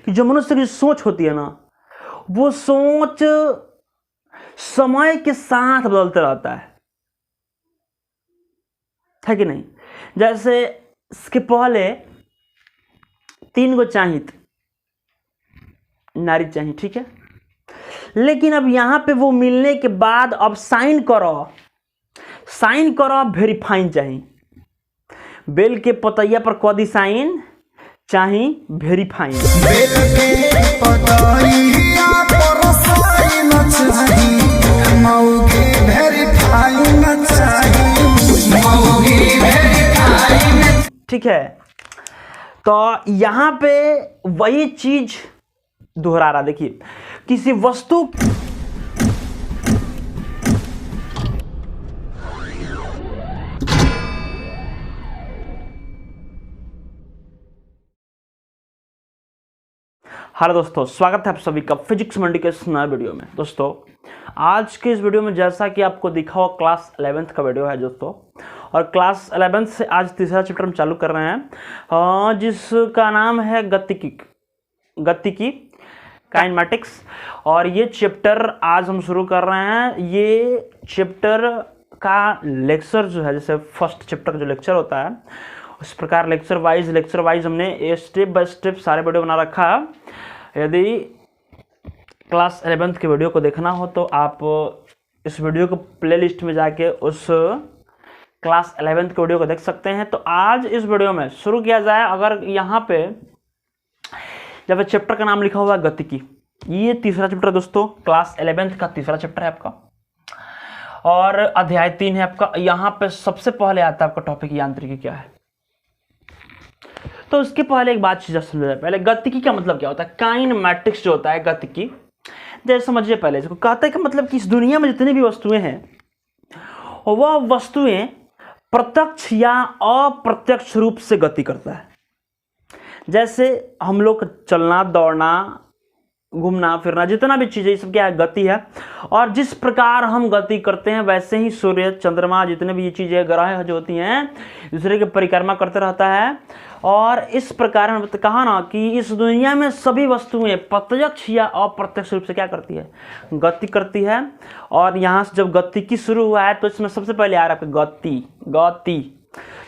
कि जो मनुष्य की सोच होती है ना, वो सोच समय के साथ बदलते रहता है कि नहीं। जैसे इसके पहले 3 गो चाहित नारी चाहिए, ठीक है, लेकिन अब यहां पे वो मिलने के बाद अब साइन करो वेरीफाइन चाहिए। बेल के पतैया पर कदी साइन चाही वेरीफाइन। ठीक है, तो यहां पे वही चीज दोहरा रहा। देखिए, किसी वस्तु हेलो दोस्तों, स्वागत है आप सभी का फिजिक्स मंडी के इस नए वीडियो में। दोस्तों, आज के इस वीडियो में जैसा कि आपको दिखा हुआ क्लास 11th का वीडियो है दोस्तों, और क्लास 11th से आज तीसरा चैप्टर हम चालू कर रहे हैं जिसका नाम है गतिकी काइनेमैटिक्स। और ये चैप्टर आज हम शुरू कर रहे हैं। ये चैप्टर का लेक्चर जो है, जैसे फर्स्ट चैप्टर का जो लेक्चर होता है उस प्रकार लेक्चर वाइज हमने स्टेप बाय स्टेप सारे वीडियो बना रखा है। यदि क्लास 11th के वीडियो को देखना हो तो आप इस वीडियो को प्लेलिस्ट में जाके उस क्लास 11th के वीडियो को देख सकते हैं। तो आज इस वीडियो में शुरू किया जाए। अगर यहाँ पे जब चैप्टर का नाम लिखा हुआ है गतिकी, ये तीसरा चैप्टर दोस्तों, क्लास 11th का तीसरा चैप्टर है आपका, और अध्याय 3 है आपका। यहाँ पे सबसे पहले आता है आपका टॉपिक यांत्रिकी क्या है। तो उसके पहले एक बात समझ जाए। पहले गतिकी का मतलब क्या होता है। काइनेमैटिक्स जो होता है गतिकी, जैसे समझिए पहले इसको। कहते हैं कि मतलब कि इस दुनिया में जितनी भी वस्तुएं हैं वह वस्तुएं प्रत्यक्ष या अप्रत्यक्ष रूप से गति करता है। जैसे हम लोग चलना, दौड़ना, घूमना फिरना, जितना भी चीज़ है, ये सब क्या है, गति है। और जिस प्रकार हम गति करते हैं वैसे ही सूर्य, चंद्रमा, जितने भी ये चीज़ें, ग्रह जो होती हैं, दूसरे की परिक्रमा करते रहता है। और इस प्रकार हमने कहा ना कि इस दुनिया में सभी वस्तुएं प्रत्यक्ष या अप्रत्यक्ष रूप से क्या करती है, गति करती है। और यहाँ से जब गतिकी शुरू हुआ है तो इसमें सबसे पहले आ रहा है गति।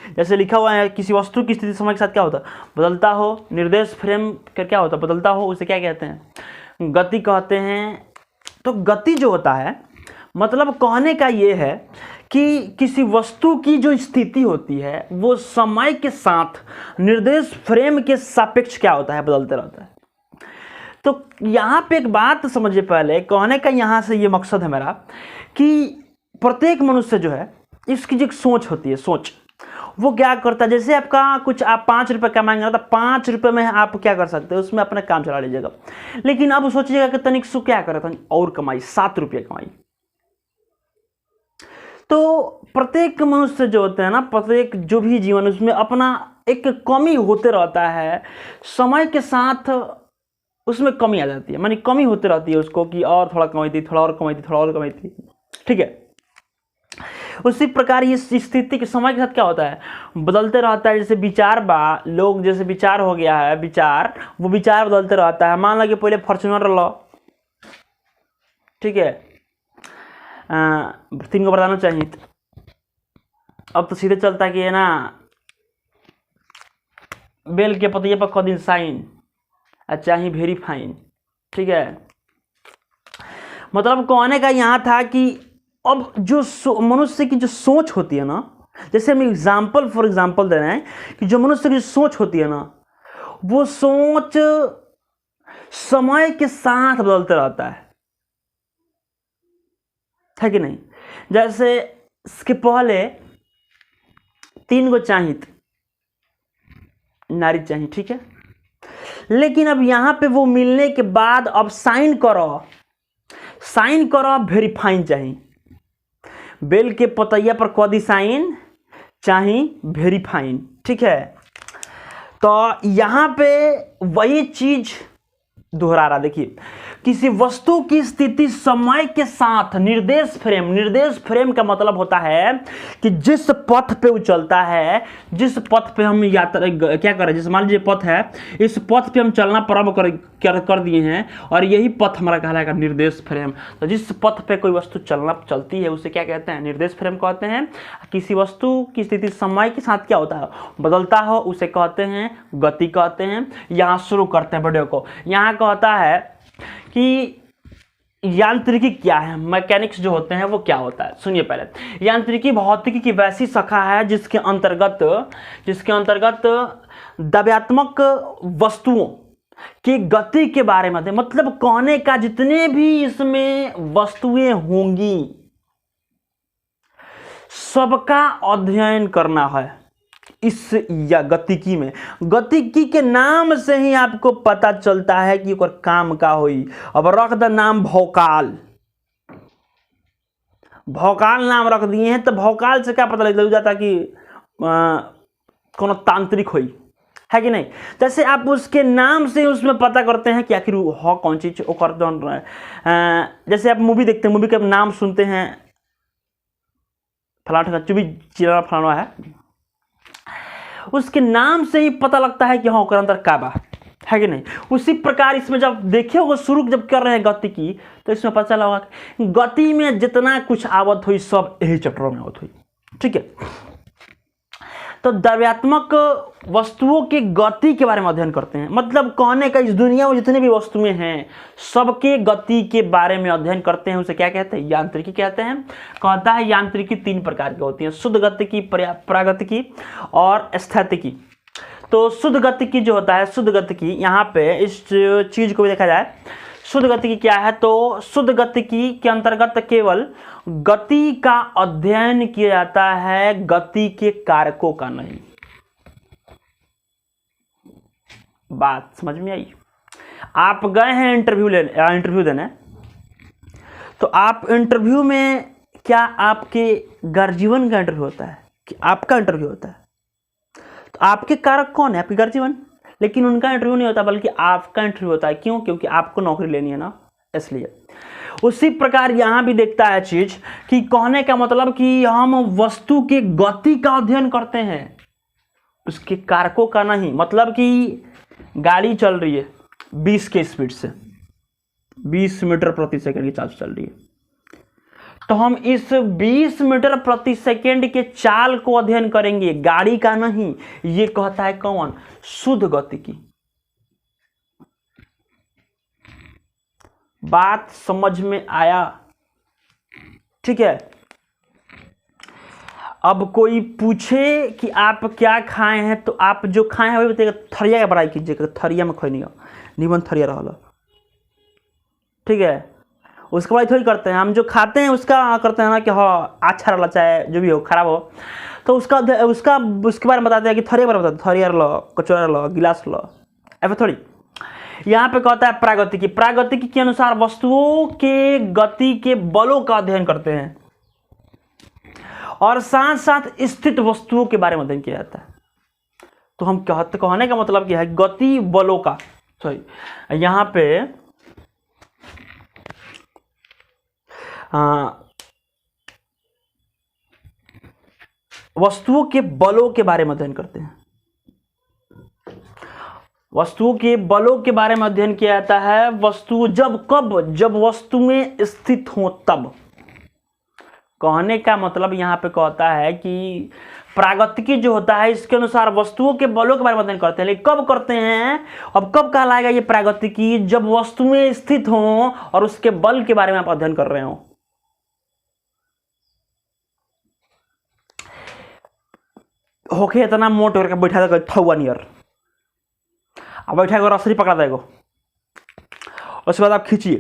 जैसे लिखा हुआ है, किसी वस्तु की स्थिति समय के साथ क्या होता है, बदलता हो। निर्देश फ्रेम का क्या होता है, बदलता हो, उसे क्या कहते हैं, गति कहते हैं। तो गति जो होता है, मतलब कहने का ये है कि किसी वस्तु की जो स्थिति होती है वो समय के साथ निर्देश फ्रेम के सापेक्ष क्या होता है, बदलते रहता है। तो यहाँ पे एक बात समझिए पहले। कहने का यहाँ से ये मकसद है मेरा कि प्रत्येक मनुष्य जो है, इसकी जो एक सोच होती है, सोच वो क्या करता है। जैसे आपका कुछ आप 5 रुपये कमाएंगे तो 5 रुपये में आप क्या कर सकते हैं, उसमें अपना काम चला लीजिएगा। लेकिन अब सोचिएगा कि तनिक सु क्या करे, तनिक और कमाई, 7 रुपये कमाई। तो प्रत्येक मनुष्य जो होते हैं ना, प्रत्येक जो भी जीवन, उसमें अपना एक कमी होते रहता है। समय के साथ उसमें कमी आ जाती है, मानी कमी होती रहती है उसको कि और थोड़ा कमाई थी, थोड़ा और कमाई थी, ठीक है। उसी प्रकार ये स्थिति के समय के साथ क्या होता है, बदलते रहता है। जैसे विचार लोग, जैसे विचार हो गया है, वो विचार बदलते रहता है। मान लो कि पहले फॉर्च्यूनर लो, ठीक है, 3 को बताना चाहिए, अब तो सीधे चलता है कि है ना, बेल के पतैया पर कदी साइन चाही वेरीफाइन, ठीक है। मतलब कहने का यहाँ था कि अब जो मनुष्य की जो सोच होती है ना, जैसे हम फॉर एग्जाम्पल दे रहे हैं कि जो मनुष्य की सोच होती है ना, वो सोच समय के साथ बदलते रहता है कि नहीं। जैसे इसके पहले 3 गो चाहित नारी चाहिए, ठीक है, लेकिन अब यहाँ पे वो मिलने के बाद अब साइन करो वेरीफाइन चाहिए। बेल के पतैया पर कदी साइन चाही वेरीफाइन, ठीक है। तो यहाँ पे वही चीज दोहरा रहा, देखिए किसी वस्तु की स्थिति समय के साथ निर्देश फ्रेम का मतलब होता है कि जिस पथ पे वो चलता है, जिस पथ पे हम यात्रा क्या कर रहे हैं, जैसे मान लीजिए पथ है, इस पथ पे हम चलना प्रारंभ कर दिए हैं और यही पथ हमारा कहलाएगा निर्देश फ्रेम। तो जिस पथ पे कोई वस्तु चलती है उसे क्या कहते हैं, निर्देश फ्रेम कहते हैं। किसी वस्तु की स्थिति समय के साथ क्या होता है, बदलता हो, उसे कहते हैं गति कहते हैं। यहाँ शुरू करते हैं वीडियो को। यहाँ कहता है कि यांत्रिकी क्या है, मैकेनिक्स जो होते हैं वो क्या होता है। सुनिए पहले, यांत्रिकी भौतिकी की वैसी शाखा है जिसके अंतर्गत द्रव्यात्मक वस्तुओं की गति के बारे में, मतलब कोने का जितने भी इसमें वस्तुएं होंगी सबका अध्ययन करना है इस या गतिकी में। गतिकी के नाम से ही आपको पता चलता है कि ओकर काम का होई। अब रख द नाम भौकाल, भौकाल नाम रख दिए हैं, तो भौकाल से क्या पता लग जाता कि कोनो तांत्रिक होई है कि नहीं। जैसे आप उसके नाम से उसमें पता करते हैं कि आखिर हो कौन चीज ओकर। जैसे आप मूवी देखते हैं, मूवी का नाम सुनते हैं, फलाना चुबी चिरा फलाना है, उसके नाम से ही पता लगता है कि हाँ ओकर अंदर का बा, है कि नहीं। उसी प्रकार इसमें जब देखे होगा शुरू जब कर रहे हैं गति की, तो इसमें पता चला होगा गति में जितना कुछ आवत हुई सब यही चैप्टर में आवत हुई, ठीक है। तो द्रव्यात्मक वस्तुओं की गति के बारे में अध्ययन करते हैं, मतलब कहने का इस दुनिया में जितने भी वस्तुएं हैं सबके गति के बारे में अध्ययन करते हैं। उसे क्या कहते हैं, यांत्रिकी कहते हैं। कहता है यांत्रिकी 3 प्रकार की होती है, शुद्ध गतिकी, प्रागतिकी और स्थैतिकी। तो शुद्ध गतिकी जो होता है, शुद्ध गतिकी, यहाँ पे इस चीज को भी देखा जाए, शुद्ध गतिकी क्या है, तो शुद्ध गतिकी के अंतर्गत केवल गति का अध्ययन किया जाता है, गति के कारकों का नहीं। बात समझ में आई। आप गए हैं इंटरव्यू देने, तो आप इंटरव्यू में क्या आपके गर्जीवन का इंटरव्यू होता है कि आपका इंटरव्यू होता है, तो आपके कारक कौन है, आपके गर्जीवन, लेकिन उनका इंटरव्यू नहीं होता बल्कि आपका इंटरव्यू होता है। क्यों, क्योंकि आपको नौकरी लेनी है ना, इसलिए। उसी प्रकार यहां भी देखता है चीज कि कहने का मतलब कि हम वस्तु के गति का अध्ययन करते हैं, उसके कारकों का नहीं। मतलब कि गाड़ी चल रही है 20 के स्पीड से, 20 मीटर प्रति सेकंड की चाल चल रही है, तो हम इस 20 मीटर प्रति सेकंड के चाल को अध्ययन करेंगे, गाड़ी का नहीं। ये कहता है कौन, शुद्ध गतिकी। बात समझ में आया, ठीक है। अब कोई पूछे कि आप क्या खाए हैं, तो आप जो खाए हैं वही बताइएगा। थरिया का बड़ाई कीजिएगा, थरिया में खैनी निबन थरिया रहा, ठीक है। उसके बाद थोड़ी करते हैं, हम जो खाते हैं उसका करते हैं ना कि हाँ अच्छा रहा चाहे जो भी हो खराब हो, तो उसका उसके बारे में बताते हैं कि थरिया बारे में बताते, थरिया लो, कचौरा लो, गिलास लो, ऐसा थोड़ी। यहाँ पे कहता है प्रागतिकी। प्रागतिकी के अनुसार वस्तुओं के गति के बलों का अध्ययन करते हैं और साथ साथ स्थित वस्तुओं के बारे में अध्ययन किया जाता है। तो हम कहने का मतलब क्या है, गति बलों का, सॉरी यहाँ पे वस्तुओं के बलों के बारे में अध्ययन करते हैं। वस्तुओं के बलों के बारे में अध्ययन किया जाता है। वस्तु जब वस्तुएं स्थित हो तब। कहने का मतलब यहाँ पे कहता है कि प्रागतिकी जो होता है इसके अनुसार वस्तुओं के बलों के बारे में अध्ययन करते हैं, लेकिन कब करते हैं, अब कब कहलाएगा ये प्रागतिकी, जब वस्तुएं स्थित हों और उसके बल के बारे में आप अध्ययन कर रहे हो। होके इतना मोट करके बैठा था थौआ नियर, अब बैठा कर रसरी पकड़ा देगा, उसके बाद आप खींचिए,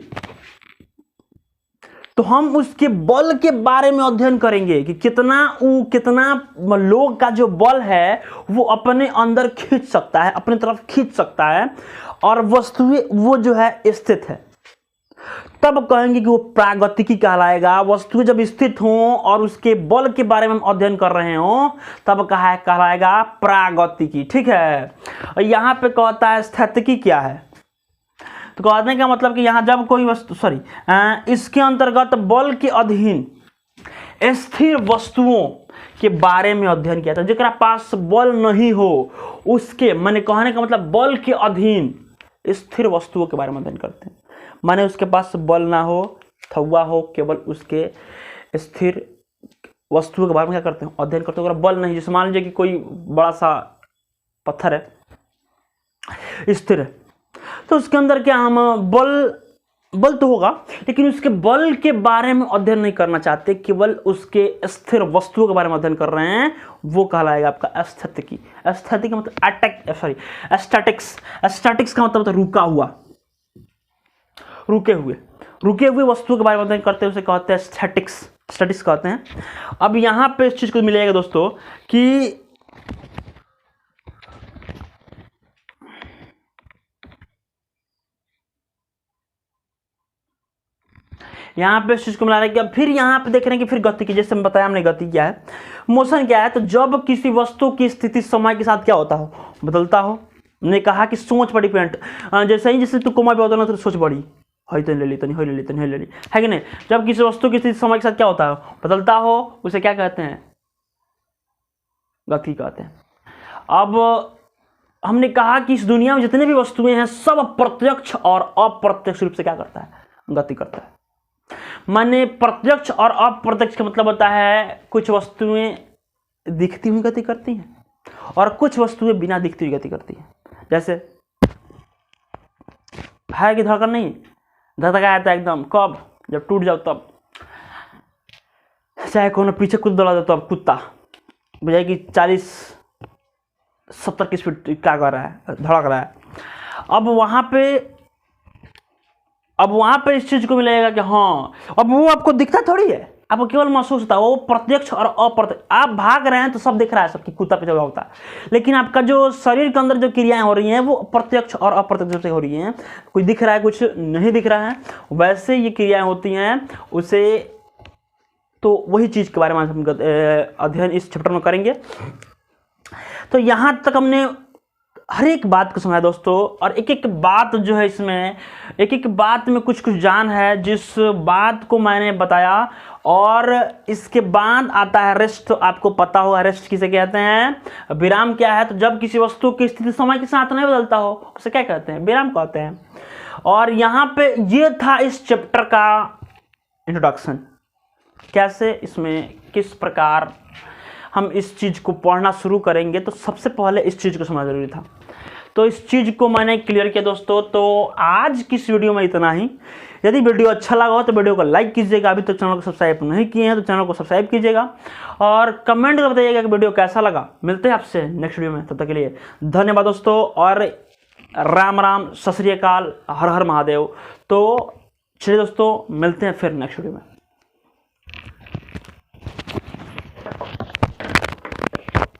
तो हम उसके बल के बारे में अध्ययन करेंगे कि कितना लोग का जो बल है वो अपने अंदर खींच सकता है, अपनी तरफ खींच सकता है, और वस्तुएं वो जो है स्थित है। तब कहेंगे कि वो प्रागतिकी कहलाएगा। वस्तुएं जब स्थित हों और उसके बल के बारे में हम अध्ययन कर रहे हो तब कहलाएगा प्रागतिकी, ठीक है। यहाँ पे कहता है स्थैतिकी क्या है। तो कहने का मतलब कि यहाँ जब कोई वस्तु इसके अंतर्गत बल के अधीन स्थिर वस्तुओं के बारे में अध्ययन किया था। जेकरा पास बल नहीं हो उसके, माने कहने का मतलब बल के अधीन स्थिर वस्तुओं के बारे में अध्ययन करते हैं। माने उसके पास बल ना हो, थवा हो, केवल उसके स्थिर वस्तुओं के बारे में क्या करते हैं, अध्ययन करते हैं। अगर बल नहीं, जैसे मान लीजिए कि कोई बड़ा सा पत्थर है, स्थिर है, तो उसके अंदर क्या हम बल तो होगा, लेकिन उसके बल के बारे में अध्ययन नहीं करना चाहते, केवल उसके स्थिर वस्तुओं के बारे में अध्ययन कर रहे हैं, वो कहलाएगा आपका स्थितिकी। स्थितिकी का मतलब स्टैटिक्स। स्टैटिक्स का मतलब होता है रुका हुआ, रुके हुए वस्तुओं के बारे में अध्ययन करते हैं, उसे कहते हैं स्टैटिक्स कहते हैं। अब यहां पे इस चीज को मिलेगा दोस्तों कि यहाँ पे इस चीज को मिला रहे हैं कि अब फिर यहाँ पे देख रहे हैं कि फिर गति की, जैसे हम बताया हमने गति क्या है, मोशन क्या है। तो जब किसी वस्तु की स्थिति समय के साथ क्या होता हो, बदलता हो। ने कहा कि सोच पर डिपेंड, जैसे तू कोमा पे होता ना तो सोच बड़ी है, तो ले ली है कि नहीं। जब किसी वस्तु की स्थिति समय के साथ क्या होता हो, बदलता हो, उसे क्या कहते हैं, गति कहते हैं। अब हमने कहा कि इस दुनिया में जितने भी वस्तुएं हैं सब प्रत्यक्ष और अप्रत्यक्ष रूप से क्या करता है, गति करता है। माने प्रत्यक्ष और अप्रत्यक्ष का मतलब होता है कुछ वस्तुएं दिखती हुई गति करती हैं और कुछ वस्तुएं बिना दिखती हुई गति करती हैं। जैसे है कि धड़कन नहीं, धड़का आता है एकदम कब, जब टूट जाओ तब। चाहे कोनो पीछे कूद दौड़ा दो तब कुत्ता बुझाए कि 40-70 की स्पीड क्या कर रहा है, धड़क रहा है। अब वहां पे इस चीज को मिलेगा कि हाँ, अब वो आपको दिखता थोड़ी है, आपको केवल महसूस होता है। वो प्रत्यक्ष और अप्रत्यक्ष, आप भाग रहे हैं तो सब दिख रहा है, सबकी कुत्ता पे जगह होता है, लेकिन आपका जो शरीर के अंदर जो क्रियाएं हो रही हैं वो प्रत्यक्ष और अप्रत्यक्ष रूप से हो रही हैं। कुछ दिख रहा है, कुछ नहीं दिख रहा है, वैसे ये क्रियाएं होती हैं उसे। तो वही चीज के बारे में हम अध्ययन इस चैप्टर में करेंगे। तो यहां तक हमने हर एक बात को समझा दोस्तों, और एक एक बात जो है इसमें, एक एक बात में कुछ कुछ जान है जिस बात को मैंने बताया। और इसके बाद आता है रेस्ट। तो आपको पता होगा रेस्ट किसे कहते हैं, विराम क्या है। तो जब किसी वस्तु की स्थिति समय के साथ नहीं बदलता हो उसे क्या कहते हैं, विराम कहते हैं। और यहाँ पे ये था इस चैप्टर का इंट्रोडक्शन, कैसे इसमें किस प्रकार हम इस चीज़ को पढ़ना शुरू करेंगे। तो सबसे पहले इस चीज़ को समझना जरूरी था, तो इस चीज़ को मैंने क्लियर किया दोस्तों। तो आज की इस वीडियो में इतना ही। यदि वीडियो अच्छा लगा हो तो वीडियो को लाइक कीजिएगा, अभी तक चैनल को सब्सक्राइब नहीं किए हैं तो चैनल को सब्सक्राइब कीजिएगा, और कमेंट कर बताइएगा कि वीडियो कैसा लगा। मिलते हैं आपसे नेक्स्ट वीडियो में, तब तक के लिए धन्यवाद दोस्तों, और राम राम, सत श्री अकाल, हर हर महादेव। तो चलिए दोस्तों, मिलते हैं फिर नेक्स्ट वीडियो में।